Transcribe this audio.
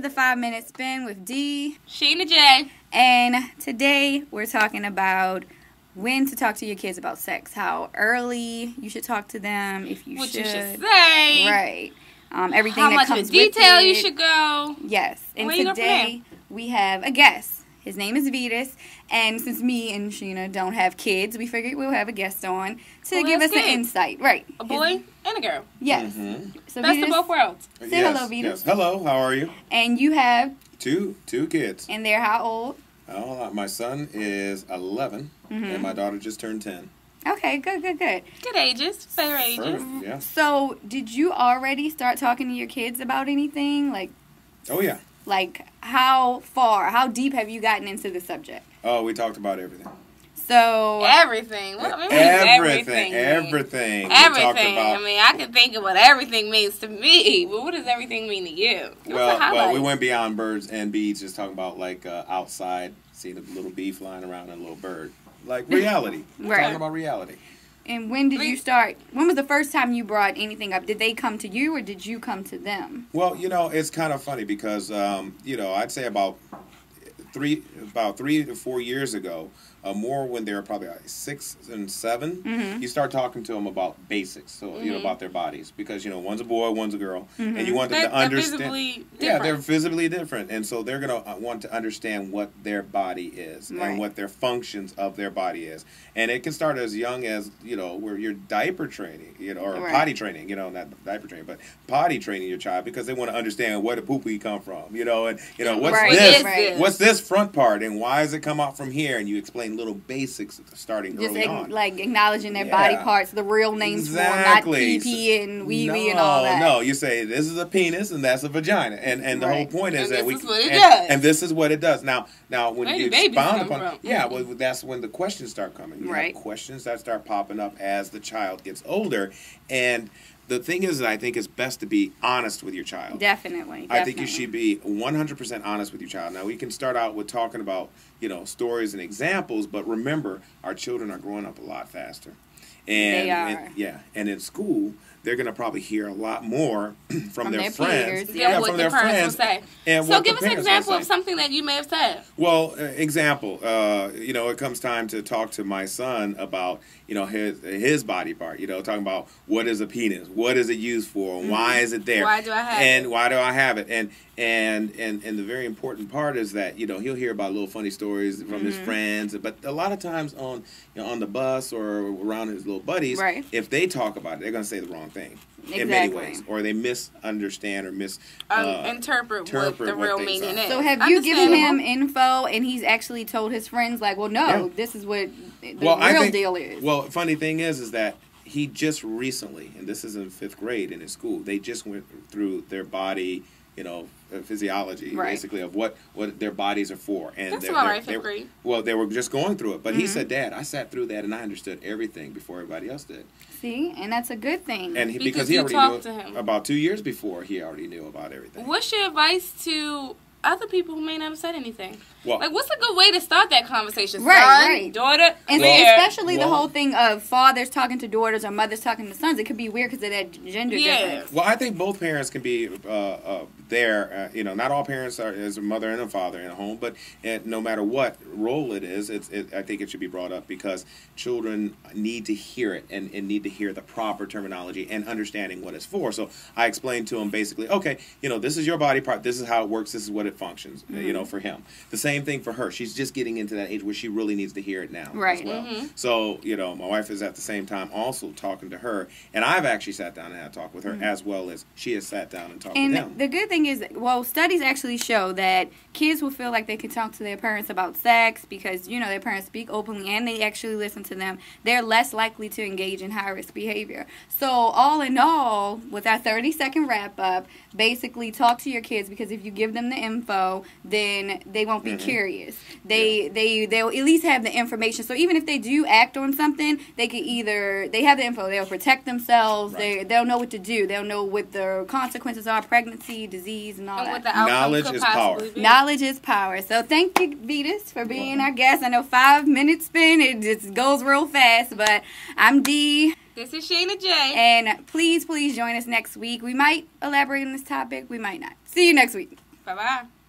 is the 5-minute spin with D, Sheena J. And today we're talking about when to talk to your kids about sex. How early you should talk to them, if you What should. you should say. Right. Everything How that much comes in detail with it. you should go. Yes. And Where you go from today we have a guest. His name is Vetus. And since me and Sheena don't have kids, we figured we'll have a guest on to give us an insight. Right. A boy and a girl. Yes. Mm-hmm. So Best of both worlds. Say hello, Vetus. Yes. Hello, how are you? And you have? Two kids. And they're how old? Oh, my son is 11, and my daughter just turned 10. Okay, good. Good ages. Fair ages. Perfect, yeah. So, did you already start talking to your kids about anything? Oh, yeah. Like, how deep have you gotten into the subject? Oh, we talked about everything. So... Everything. What does Everything. Everything. We talked about, I mean, I can think of what everything means to me, but what does everything mean to you? Well, we went beyond birds and bees, just talking about, like, outside, seeing a little bee flying around and a little bird. Like, reality. We're talking about reality. And when did you start? When was the first time you brought anything up? Did they come to you or did you come to them? Well, it's kind of funny because, I'd say about 3 to 4 years ago, more when they were probably like 6 and 7, you start talking to them about basics, so about their bodies, because one's a boy, one's a girl, and you want them to understand. They're visibly different, and so they're gonna want to understand what their body is and what their functions of their body is, and it can start as young as where you're diaper training, or potty training, not diaper training, but potty training your child, because they want to understand where the poopy come from, and what's this front part and why does it come out from here, and you explain little basics starting early on. Like acknowledging their body parts, the real names for them, not pee and wee and all that. No, you say this is a penis and that's a vagina, and the whole point is that and this is what it does. Now when you expound upon well, that's when the questions start coming. You have questions that start popping up as the child gets older, and the thing is that I think it's best to be honest with your child. Definitely. I think you should be 100% honest with your child. Now, we can start out with talking about, stories and examples, but remember, our children are growing up a lot faster. And, they are. And in school, they're going to probably hear a lot more from their friends. From their friends. So give us an example of something that you may have said. Well, example, it comes time to talk to my son about, his body part, talking about what is a penis, what is it used for, and why is it there? Why do I have it? And why do I have it? And the very important part is that, he'll hear about little funny stories from his friends, but a lot of times on the bus or around his little buddies, if they talk about it, they're going to say the wrong thing in many ways, or they misunderstand or interpret what the real meaning is. So have you given him info and he's actually told his friends, like, well, no, this is what the real deal is? Well, funny thing is that he just recently, and this is in 5th grade in his school, they just went through their body, physiology, basically, of what their bodies are for. And that's all right, 5th grade. Well, they were just going through it. But he said, Dad, I sat through that and I understood everything before everybody else did. See? And that's a good thing. And because he already knew about 2 years before, he already knew about everything. What's your advice to other people who may not have said anything? Well, what's a good way to start that conversation? Right. Daughter, and especially the whole thing of fathers talking to daughters or mothers talking to sons. It could be weird because of that gender difference. Well, I think both parents can be there. Not all parents are as a mother and a father in a home, but no matter what role it is, I think it should be brought up because children need to hear it and need to hear the proper terminology and understanding what it's for. So I explained to him basically, okay, this is your body part. This is how it works. This is what it functions. For him. The same thing for her. She's just getting into that age where she really needs to hear it now as well. So, my wife is at the same time also talking to her, and I've actually sat down and had a talk with her as well as she has sat down and talked with them. And the good thing is, studies actually show that kids will feel like they can talk to their parents about sex because, their parents speak openly and they actually listen to them. They're less likely to engage in high-risk behavior. So, all in all, with our 30-second wrap-up, basically talk to your kids because if you give them the info, then they won't be curious. They'll at least have the information. So even if they do act on something, they have the info. They'll protect themselves. They'll know what to do. They'll know what the consequences are: pregnancy, disease, and all that. Knowledge is power. Knowledge is power. So thank you, Vetus, for being our guest. I know 5-minute spin. It just goes real fast, but I'm Dee. This is Sheena J. And please join us next week. We might elaborate on this topic. We might not. See you next week. Bye-bye.